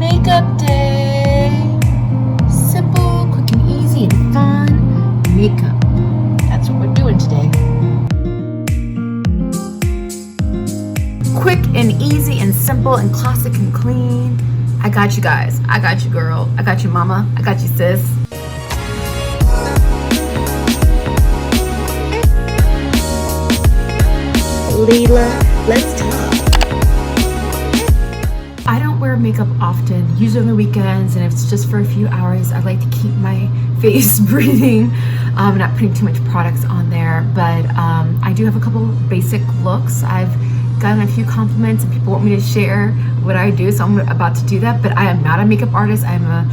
Makeup day. Simple, quick and easy and fun makeup. That's what we're doing today. Quick and easy and simple and classic and clean. I got you guys. I got you, girl. I got you, mama. I got you, sis. Leela, let's talk. I don't wear makeup often, usually on the weekends, and if it's just for a few hours, I like to keep my face breathing, not putting too much products on there, but I do have a couple basic looks. I've gotten a few compliments and people want me to share what I do, so I'm about to do that, but I am not a makeup artist. I'm a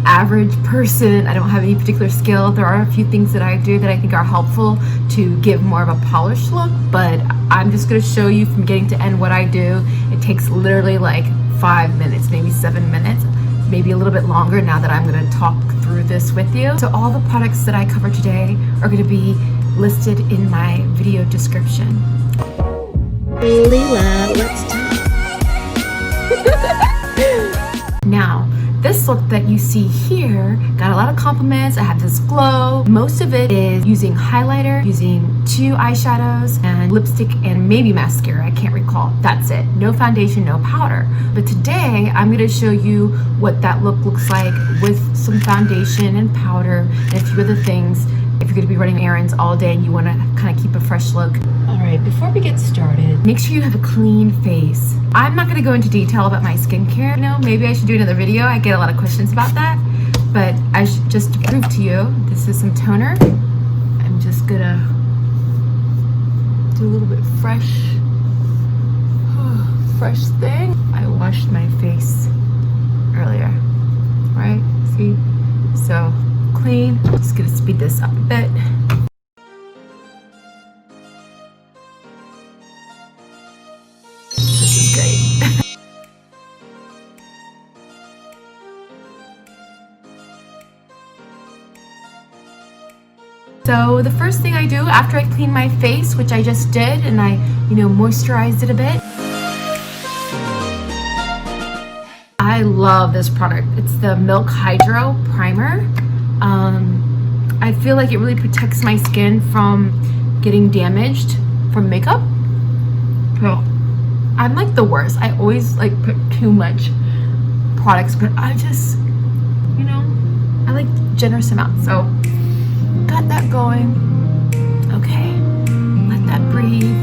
average person. I don't have any particular skill. There are a few things that I do that I think are helpful to give more of a polished look, but I'm just going to show you from beginning to end what I do. It takes literally like 5 minutes, maybe 7 minutes, maybe a little bit longer now that I'm going to talk through this with you. So all the products that I cover today are going to be listed in my video description. Leela, let's talk. Now, this look that you see here got a lot of compliments. I have this glow. Most of it is using highlighter, using 2 eyeshadows, and lipstick and maybe mascara. I can't recall. That's it. No foundation, no powder. But today, I'm going to show you what that look looks like with some foundation and powder and a few other things. If you're going to be running errands all day and you want to kind of keep a fresh look. All right, before we get started, make sure you have a clean face. I'm not going to go into detail about my skincare. Maybe I should do another video. I get a lot of questions about that. But I should just to prove to you, this is some toner. I'm just going to do a little bit fresh thing. I washed my face earlier, right? See? So clean. Just gonna speed this up a bit. This is great. So the first thing I do after I clean my face, which I just did, and I, moisturized it a bit. I love this product. It's the Milk Hydro Primer. I feel like it really protects my skin from getting damaged from makeup. So I'm like the worst. I always like put too much products, but I just, I like generous amounts. So got that going. Okay, let that breathe.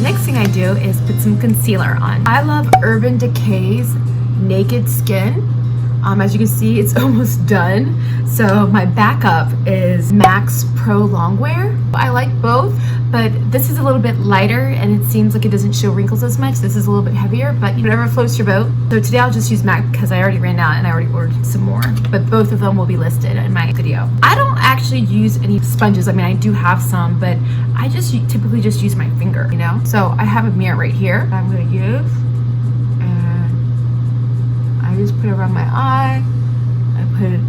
Next thing I do is put some concealer on. I love Urban Decay's Naked Skin. As you can see, it's almost done. So my backup is MAC Pro Longwear. I like both, but this is a little bit lighter and it seems like it doesn't show wrinkles as much. This is a little bit heavier, but whatever floats your boat. So today I'll just use MAC because I already ran out and I already ordered some more, but both of them will be listed in my video. I don't actually use any sponges. I mean, I do have some, but I just typically just use my finger, So I have a mirror right here I'm going to use. I just put it around my eye. I put it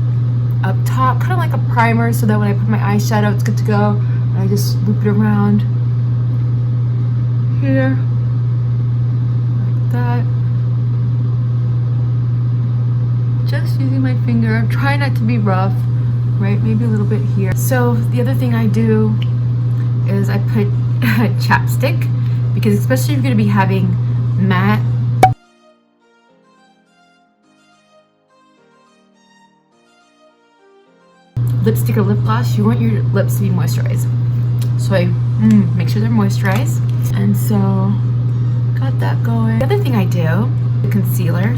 up top, kind of like a primer, so that when I put my eyeshadow, it's good to go. And I just loop it around here, like that. Just using my finger. I'm trying not to be rough, right? Maybe a little bit here. So the other thing I do is I put chapstick, because especially if you're going to be having matte lipstick or lip gloss, you want your lips to be moisturized. So I make sure they're moisturized. And so got that going. The other thing I do, the concealer,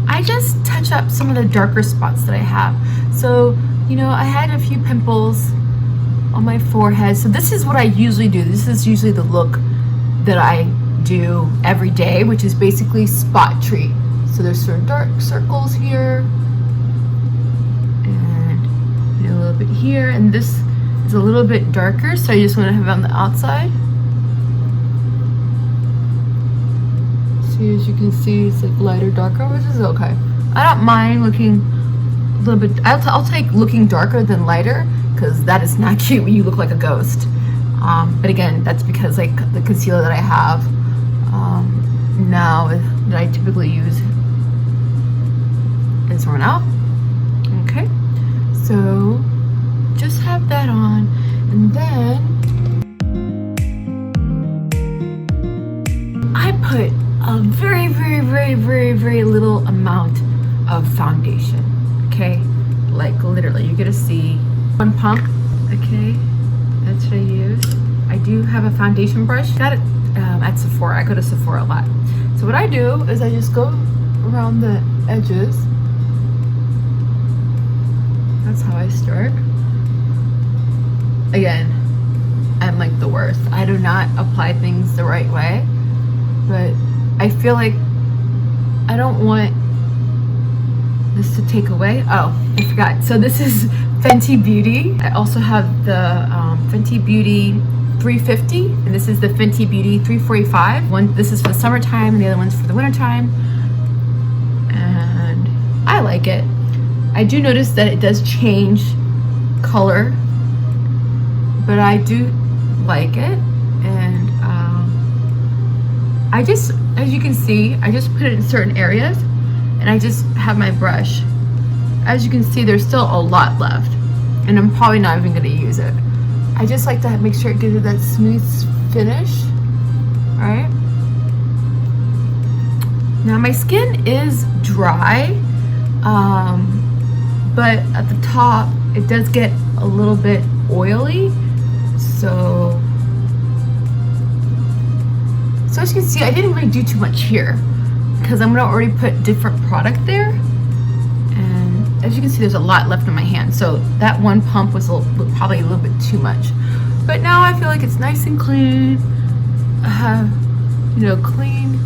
I just touch up some of the darker spots that I have. So, I had a few pimples on my forehead. So this is what I usually do. This is usually the look that I do every day, which is basically spot treat. So there's sort of dark circles here. A little bit here, and this is a little bit darker, so I just want to have it on the outside. See, as you can see, it's like lighter, darker, which is okay. I don't mind looking a little bit. I'll take looking darker than lighter, because that is not cute when you look like a ghost. But again, that's because like the concealer that I have now that I typically use is run out. Okay, so just have that on, and then I put a very little amount of foundation. Okay, like literally, you're gonna see one pump. Okay, that's what I use. I do have a foundation brush. Got it at Sephora. I go to Sephora a lot. So what I do is I just go around the edges. That's how I start. Again, I'm like the worst. I do not apply things the right way, but I feel like I don't want this to take away. Oh, I forgot. So this is Fenty Beauty. I also have the Fenty Beauty 350, and this is the Fenty Beauty 345. One, this is for the summertime, and the other one's for the wintertime. And I like it. I do notice that it does change color, but I do like it. And I just, as you can see, I just put it in certain areas, and I just have my brush. As you can see, there's still a lot left, and I'm probably not even going to use it. I just like to make sure it gives it that smooth finish. All right. Now my skin is dry, but at the top it does get a little bit oily. So as you can see, I didn't really do too much here because I'm gonna already put different product there. And as you can see, there's a lot left in my hand. So that one pump was probably a little bit too much. But now I feel like it's nice and clean. You know, clean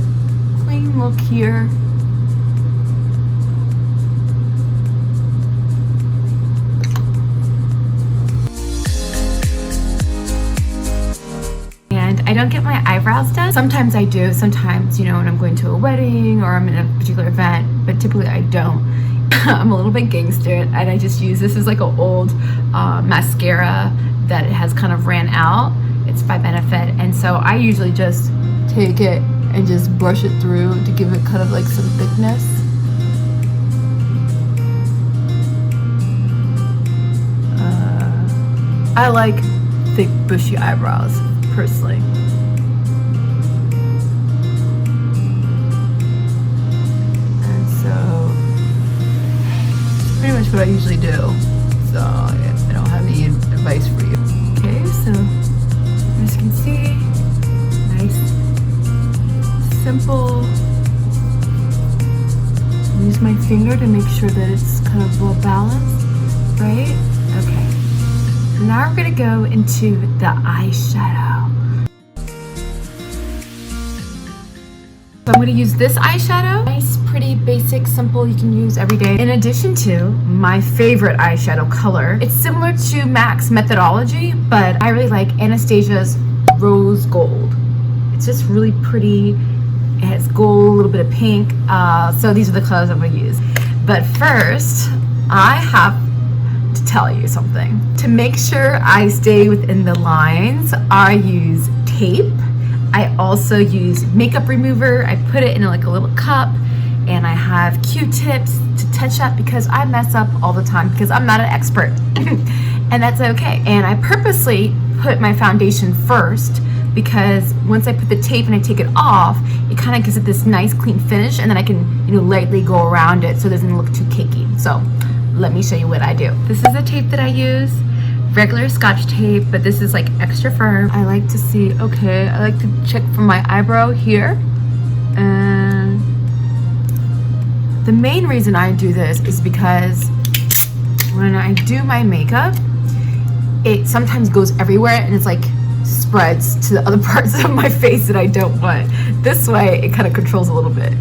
look here. I don't get my eyebrows done. Sometimes I do, sometimes, you know, when I'm going to a wedding or I'm in a particular event, but typically I don't. I'm a little bit gangster, and I just use, this is like an old mascara that it has kind of ran out. It's by Benefit, and so I usually just take it and just brush it through to give it kind of like some thickness. I like thick, bushy eyebrows, personally. And so, pretty much what I usually do. So, yeah, I don't have any advice for you. Okay, so, as you can see, nice, simple. Use my finger to make sure that it's kind of well balanced, right? Okay. Now we're gonna go into the eyeshadow. So I'm gonna use this eyeshadow. Nice, pretty, basic, simple, you can use every day. In addition to my favorite eyeshadow color, it's similar to MAC's methodology, but I really like Anastasia's Rose Gold. It's just really pretty. It has gold, a little bit of pink. So these are the colors I'm gonna use. But first, I have to tell you something. To make sure I stay within the lines, I use tape. I also use makeup remover. I put it in like a little cup, and I have Q-tips to touch up because I mess up all the time because I'm not an expert. And that's okay. And I purposely put my foundation first because once I put the tape and I take it off, it kind of gives it this nice clean finish, and then I can, you know, lightly go around it so it doesn't look too cakey. So let me show you what I do. This is the tape that I use, regular Scotch tape, but this is like extra firm. I like to see, okay, I like to check for my eyebrow here. And the main reason I do this is because when I do my makeup, it sometimes goes everywhere and it's like spreads to the other parts of my face that I don't want. This way, it kind of controls a little bit.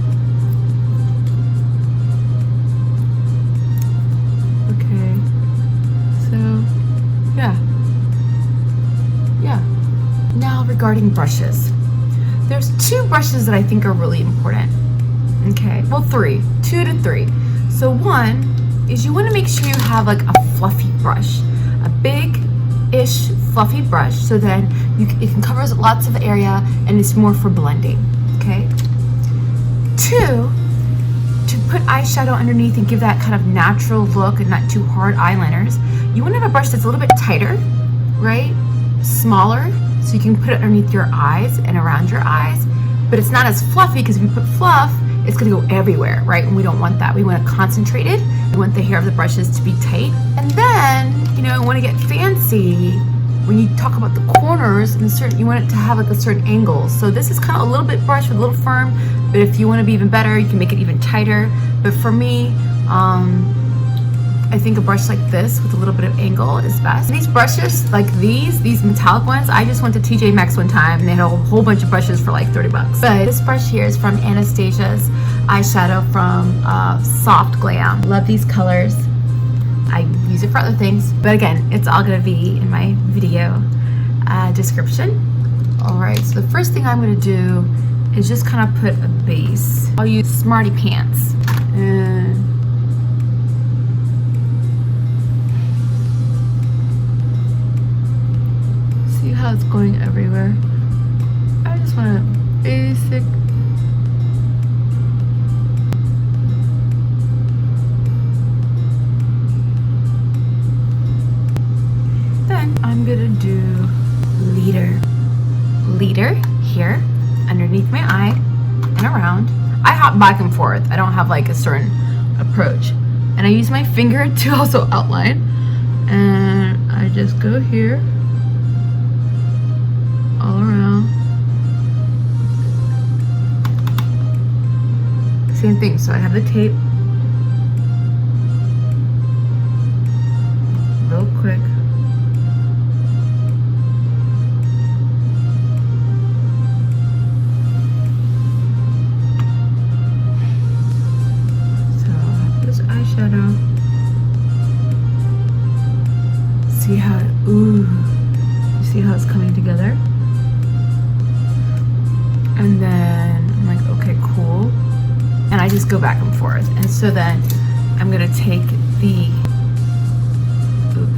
Now regarding brushes, there's two brushes that I think are really important. Okay, well, two to three. So one is you want to make sure you have like a fluffy brush, a big-ish fluffy brush, so then it can cover lots of area and it's more for blending. Okay, two, to put eyeshadow underneath and give that kind of natural look and not too hard eyeliners, you want to have a brush that's a little bit tighter, right? Smaller, so you can put it underneath your eyes and around your eyes, but it's not as fluffy, because if you put fluff, it's going to go everywhere, right? And we don't want that. We want it concentrated. We want the hair of the brushes to be tight. And then, you know, you want to get fancy. When you talk about the corners, and certain, you want it to have like a certain angle. So this is kind of a little bit brush with a little firm, but if you want to be even better, you can make it even tighter. But for me, I think a brush like this with a little bit of angle is best. These brushes, like these metallic ones, I just went to TJ Maxx one time and they had a whole bunch of brushes for like 30 bucks. But this brush here is from Anastasia's eyeshadow from Soft Glam. Love these colors. I use it for other things, but again, it's all gonna be in my video description. All right, so the first thing I'm gonna do is just kind of put a base. I'll use Smarty Pants. And see how it's going everywhere. I just want a basic. Then I'm gonna do leader here underneath my eye and around. I hop back and forth. I don't have like a certain approach. And I use my finger to also outline. And I just go here, all around. Same thing, so I have the tape. Real quick. Eyeshadow. See how it, ooh, you see how it's coming together? And then I'm like, okay, cool. And I just go back and forth. And so then I'm gonna take the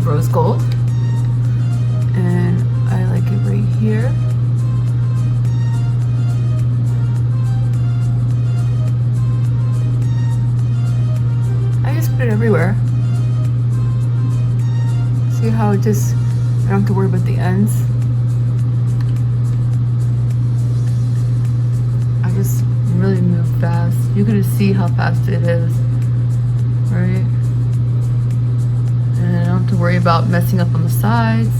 rose gold, and I like it right here. Put it everywhere. See how it just, I don't have to worry about the ends. I just really move fast. You're gonna see how fast it is, right? And I don't have to worry about messing up on the sides.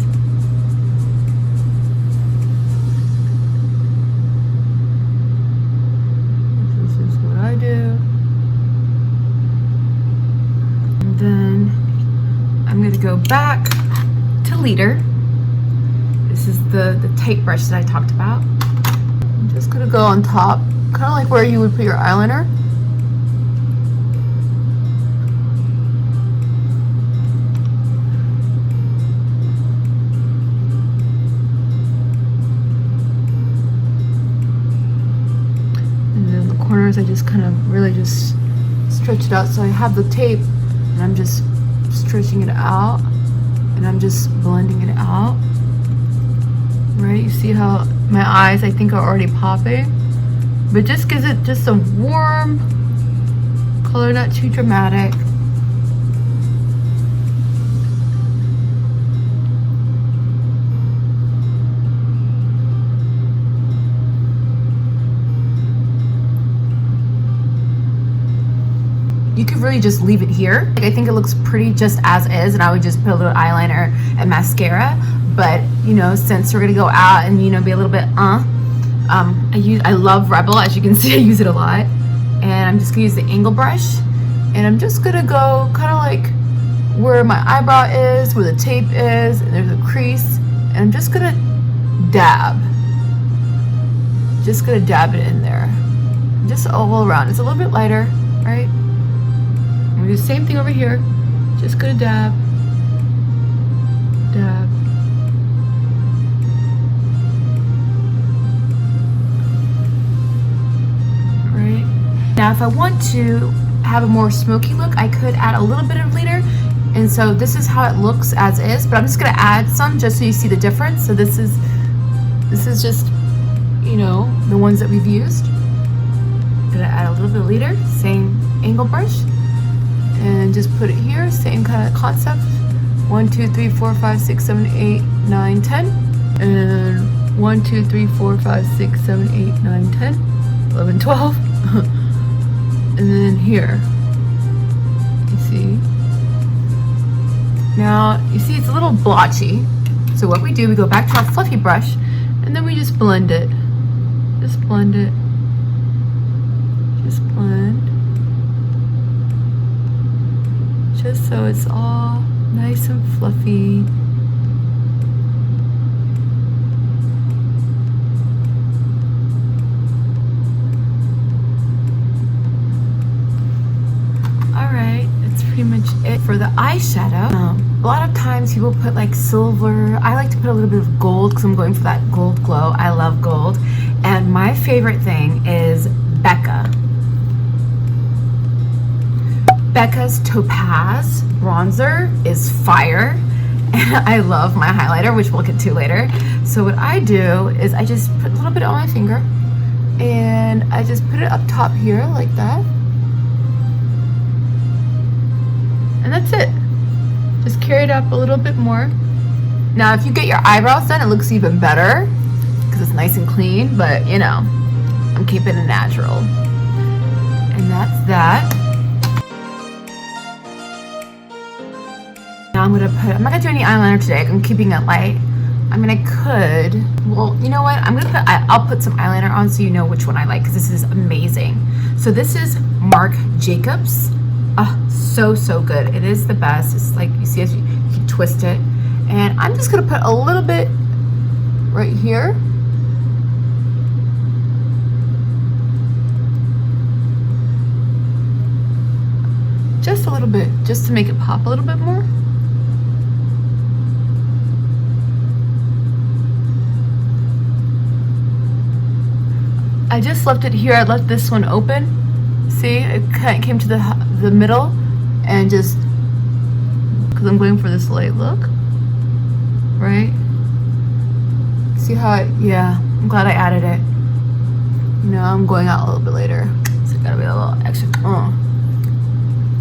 This is what I do. Then I'm going to go back to leader. This is the tape brush that I talked about. I'm just going to go on top, kind of like where you would put your eyeliner. And then the corners, I just kind of really just stretch it out. So I have the tape, and I'm just stretching it out, and I'm just blending it out. Right, you see how my eyes, I think, are already popping, but just gives it just a warm color, not too dramatic. You could really just leave it here. Like, I think it looks pretty just as is, and I would just put a little eyeliner and mascara. But you know, since we're gonna go out and, you know, be a little bit I love Rebel, as you can see. I use it a lot, and I'm just gonna use the angle brush, and I'm just gonna go kind of like where my eyebrow is, where the tape is, and there's a crease, and I'm just gonna dab it in there, just all around. It's a little bit lighter, right? I'm gonna do the same thing over here. Just gonna dab. Right. Now, if I want to have a more smoky look, I could add a little bit of leader. And so this is how it looks as is, but I'm just gonna add some just so you see the difference. So this is just, you know, the ones that we've used. I'm gonna add a little bit later, same angle brush, and just put it here, same kind of concept. 1, 2, 3, 4, 5, 6, 7, 8, 9, 10, and 1, 2, 3, 4, 5, 6, 7, 8, 9, 10, 11, 12, and then here, you see. Now, you see it's a little blotchy, so what we do, we go back to our fluffy brush, and then we just blend it. Just blend it. Just blend. Just so it's all nice and fluffy. Alright, that's pretty much it for the eyeshadow. A lot of times people put like silver. I like to put a little bit of gold because I'm going for that gold glow. I love gold. And my favorite thing is BECCA. BECCA's Topaz bronzer is fire. And I love my highlighter, which we'll get to later. So what I do is I just put a little bit on my finger and I just put it up top here like that. And that's it. Just carry it up a little bit more. Now, if you get your eyebrows done, it looks even better because it's nice and clean, but you know, I'm keeping it natural. And that's that. Now I'm not gonna do any eyeliner today. I'm keeping it light. I mean, I could. Well, you know what? I'll put some eyeliner on so you know which one I like because this is amazing. So this is Marc Jacobs. So good. It is the best. It's like, you see as you twist it. And I'm just gonna put a little bit right here. Just a little bit, just to make it pop a little bit more. I just left it here. I left this one open. See, it kind of came to the middle, and just because I'm going for this light look, right? See how yeah, I'm glad I added it. You know, I'm going out a little bit later, so gotta be a little extra.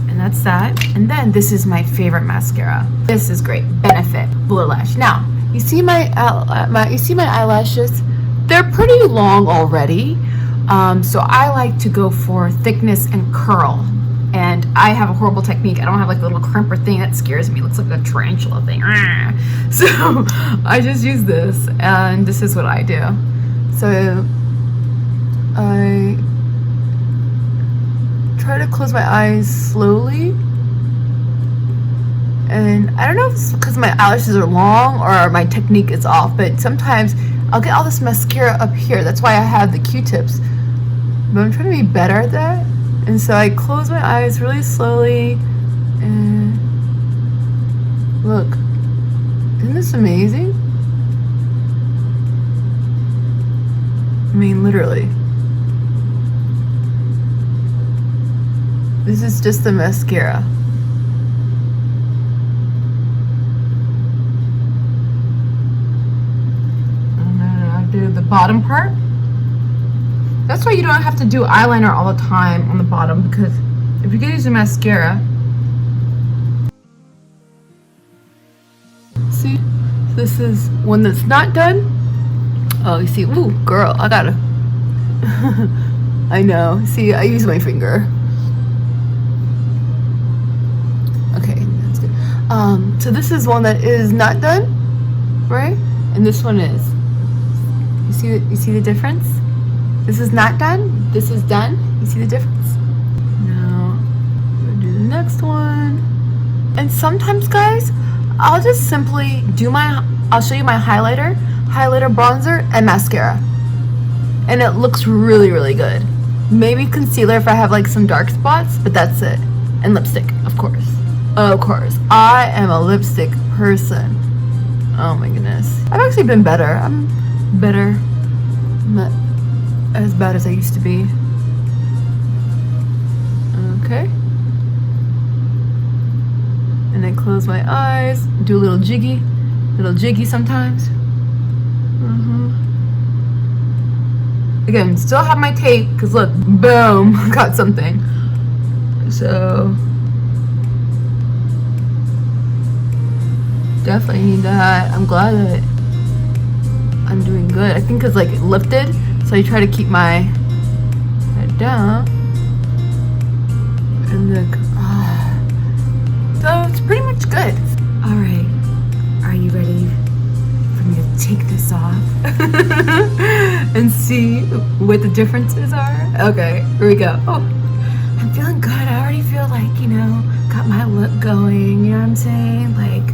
And that's that. And then this is my favorite mascara. This is great. Benefit Blue Lash. Now you see my eyelashes. They're pretty long already. So I like to go for thickness and curl. And I have a horrible technique. I don't have like a little crimper thing that scares me. It looks like a tarantula thing. So I just use this, and this is what I do. So I try to close my eyes slowly. And I don't know if it's because my eyelashes are long or my technique is off, but sometimes I'll get all this mascara up here. That's why I have the Q-tips. But I'm trying to be better at that. And so I close my eyes really slowly. And look, isn't this amazing? I mean, literally. This is just the mascara. And then I do the bottom part. That's why you don't have to do eyeliner all the time on the bottom, because if you're gonna use a mascara, see, this is one that's not done. Oh, you see, ooh, girl, I gotta, I know, see, I use my finger. Okay, that's good. So this is one that is not done, right? And this one is. You see the difference? This is not done. This is done. You see the difference? Now, I'm gonna do the next one. And sometimes, guys, I'll just simply do I'll show you my highlighter, bronzer, and mascara. And it looks really, really good. Maybe concealer if I have like some dark spots, but that's it. And lipstick, of course. Of course. I am a lipstick person. Oh my goodness. I've actually been better. I'm better. I'm not as bad as I used to be. Okay. And I close my eyes, do a little jiggy sometimes. Again, still have my tape, because look, boom, got something. So definitely need that. I'm glad that I'm doing good. I think it's like lifted, so I try to keep my head down. And look, so it's pretty much good. All right, are you ready for me to take this off and see what the differences are? Okay, here we go. Oh, I'm feeling good. I already feel like, you know, got my look going, you know what I'm saying? Like,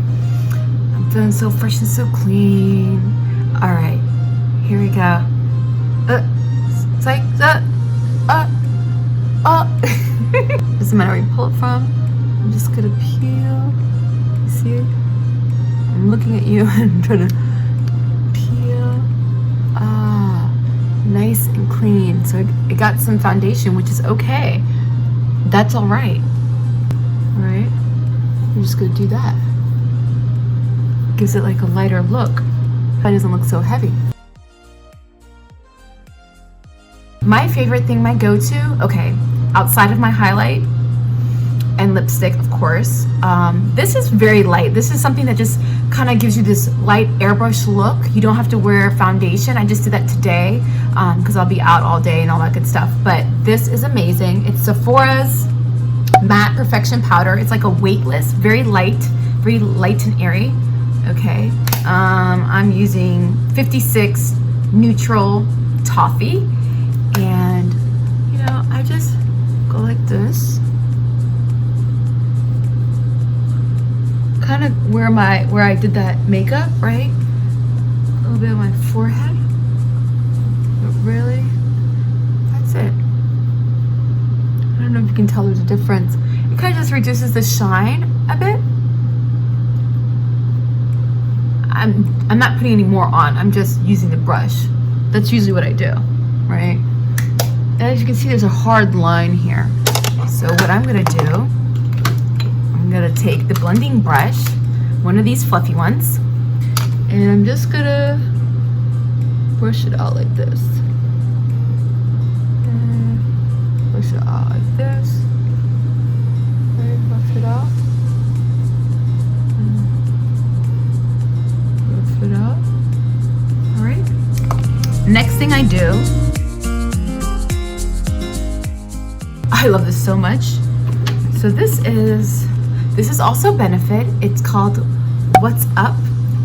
I'm feeling so fresh and so clean. All right, here we go. Psych, doesn't matter where you pull it from. I'm just gonna peel. See it? I'm looking at you and trying to peel. Nice and clean. So it got some foundation, which is okay. That's all right. All right. I'm just gonna do that. Gives it like a lighter look. It doesn't look so heavy. My favorite thing, my go-to, okay, outside of my highlight and lipstick, of course, this is very light. This is something that just kind of gives you this light airbrush look. You don't have to wear foundation. I just did that today because I'll be out all day and all that good stuff. But this is amazing. It's Sephora's Matte Perfection Powder. It's like a weightless, very light and airy. Okay, I'm using 56 Neutral Toffee. And, you know, I just go like this. Kind of where I did that makeup, right? A little bit on my forehead. But really, that's it. I don't know if you can tell there's a difference. It kind of just reduces the shine a bit. I'm not putting any more on. I'm just using the brush. That's usually what I do, right? And as you can see, there's a hard line here. So what I'm gonna do, I'm gonna take the blending brush, one of these fluffy ones, and I'm just gonna brush it out like this. And brush it out like this. Okay, brush it out. Brush it out. All right. Next thing I do, I love this so much. So this is also Benefit. It's called What's Up.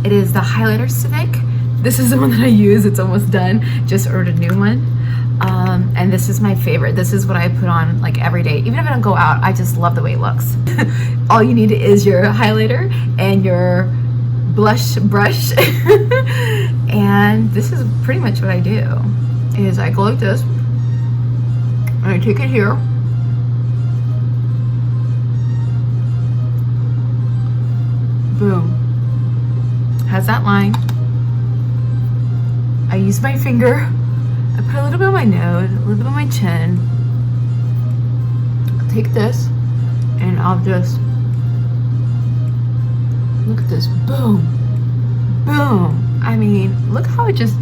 It is the highlighter stick. This is the one that I use. It's almost done. Just ordered a new one. And this is my favorite. This is what I put on like every day. Even if I don't go out, I just love the way it looks. All you need is your highlighter and your blush brush. And this is pretty much what I do. Is I go like this. And I take it here. Boom. Has that line. I use my finger. I put a little bit on my nose, a little bit on my chin. I'll take this and I'll just look at this. Boom. Boom. I mean, look how it just,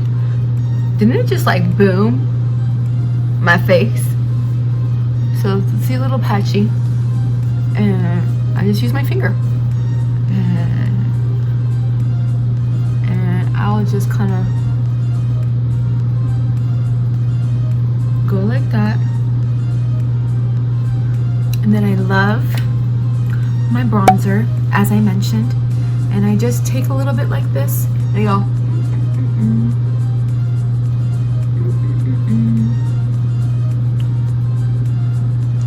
didn't it just like boom my face? So see a little patchy. And I just use my finger. And I'll just kind of go like that. And then I love my bronzer, as I mentioned, and I just take a little bit like this and I go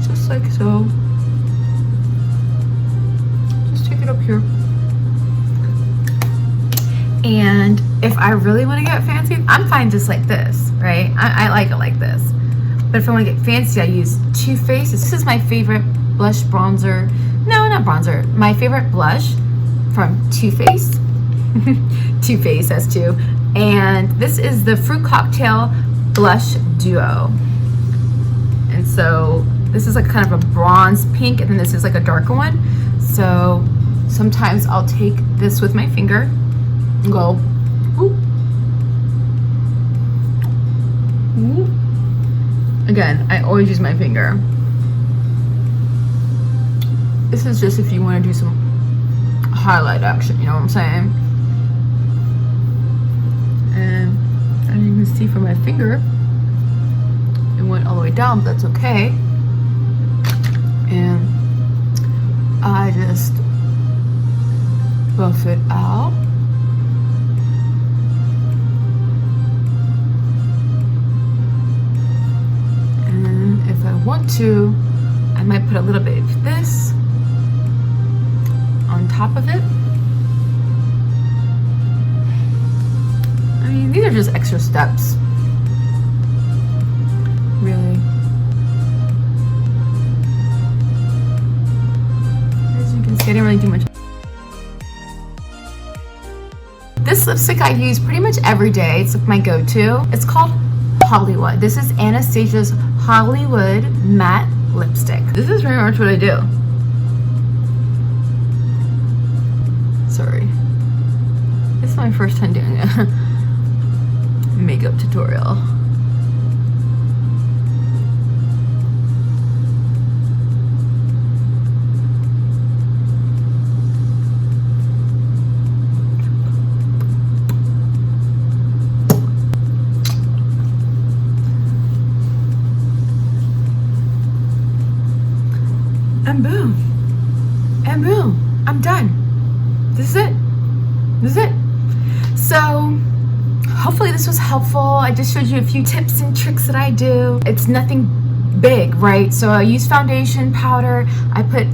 just like so. Up here. And if I really want to get fancy, I'm fine just like this, right? I like it like this. But if I want to get fancy, I use Too Faced. This is my favorite blush bronzer. No, not bronzer. My favorite blush from Too Faced. Too Faced, that's two. And this is the Fruit Cocktail Blush Duo. And so this is like kind of a bronze pink, and then this is like a darker one. So sometimes I'll take this with my finger and go, whoop, whoop, Again, I always use my finger. This is just if you want to do some highlight action, you know what I'm saying? And as you can see from my finger, it went all the way down, but that's okay. And I just buff it out. And if I want to, I might put a little bit of this on top of it. I mean, these are just extra steps, really. As you can see, I didn't really do much. This lipstick I use pretty much every day. It's like my go-to. It's called Hollywood. This is Anastasia's Hollywood matte lipstick. This is pretty much what I do. Sorry. This is my first time doing a makeup tutorial. And boom. And boom. I'm done. This is it. This is it. So hopefully this was helpful. I just showed you a few tips and tricks that I do. It's nothing big, right? So I use foundation, powder. I put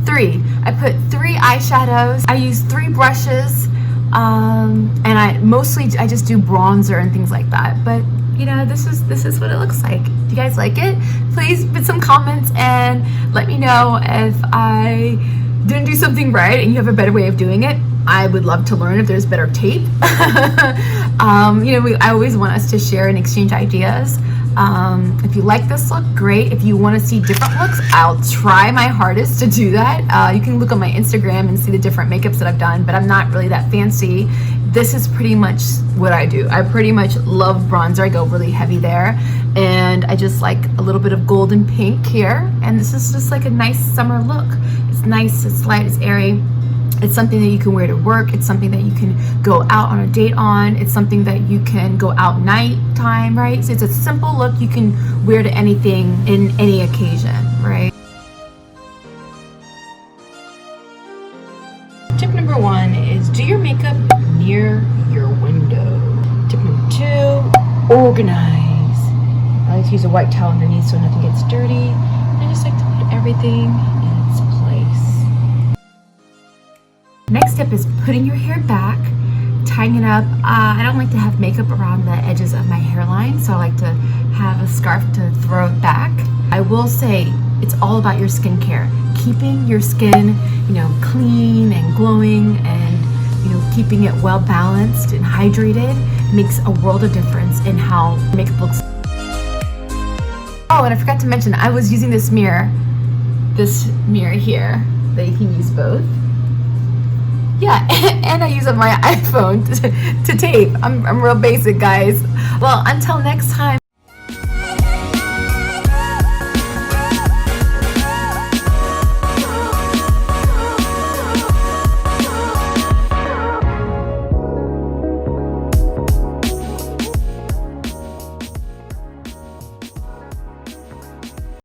three. I put 3 eyeshadows. I use 3 brushes. And I just do bronzer and things like that. But you know, this is what it looks like. Do you guys like it? Please put some comments and let me know if I didn't do something right and you have a better way of doing it. I would love to learn if there's better tape. You know, I always want us to share and exchange ideas. If you like this look, great. If you want to see different looks, I'll try my hardest to do that. You can look on my Instagram and see the different makeups that I've done, but I'm not really that fancy. This is pretty much what I do. I pretty much love bronzer. I go really heavy there. And I just like a little bit of gold and pink here. And this is just like a nice summer look. It's nice, it's light, it's airy. It's something that you can wear to work. It's something that you can go out on a date on. It's something that you can go out night time, right? So it's a simple look you can wear to anything in any occasion, right? Tip number 1 is do your makeup near your window. Tip number 2, organize. I like to use a white towel underneath so nothing gets dirty. And I just like to put everything in its place. Next step is putting your hair back, tying it up. I don't like to have makeup around the edges of my hairline, so I like to have a scarf to throw it back. I will say it's all about your skincare. Keeping your skin, you know, clean and glowing and, you know, keeping it well balanced and hydrated makes a world of difference in how makeup looks. Oh, and I forgot to mention, I was using this mirror here that you can use both. Yeah, and I use on my iPhone to tape. I'm real basic, guys. Well, until next time.